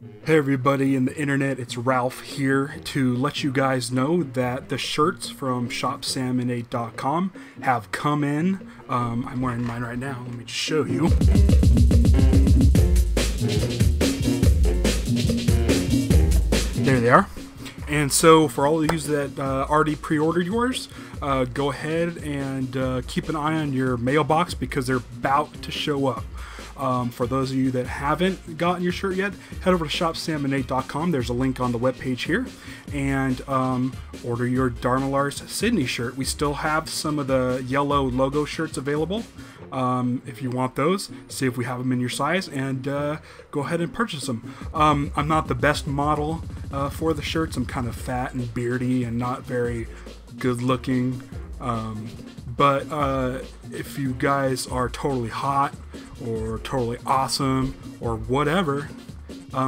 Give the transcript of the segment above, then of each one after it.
Hey everybody in the internet, it's Ralph here to let you guys know that the shirts from ShopSalmon8.com have come in. I'm wearing mine right now, let me just show you. There they are. And so for all of you that already pre-ordered yours, go ahead and keep an eye on your mailbox because they're about to show up. For those of you that haven't gotten your shirt yet, head over to ShopSalmon8.com. There's a link on the webpage here, and order your Dharma Lars Sydney shirt. We still have some of the yellow logo shirts available. If you want those, see if we have them in your size, and go ahead and purchase them. I'm not the best model for the shirts. I'm kind of fat and beardy and not very good looking. But if you guys are totally hot or totally awesome or whatever,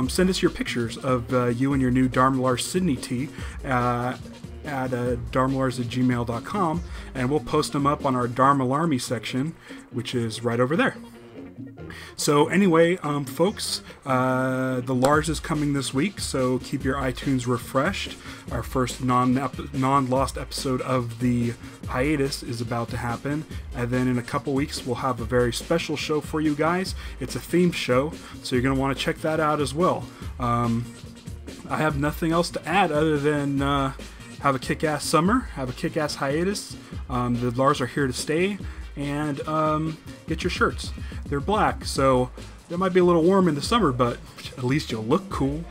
send us your pictures of you and your new Dharma Lars Sydney tee at dharmalars@gmail.com, and we'll post them up on our Dharma Larmy section, which is right over there. So anyway, folks, the Lars is coming this week, so keep your iTunes refreshed. Our first non-lost episode of the hiatus is about to happen, and then in a couple weeks we'll have a very special show for you guys. It's a themed show, so you're going to want to check that out as well. I have nothing else to add other than have a kick-ass summer, have a kick-ass hiatus. The Lars are here to stay, and get your shirts. They're black, so it might be a little warm in the summer, but at least you'll look cool.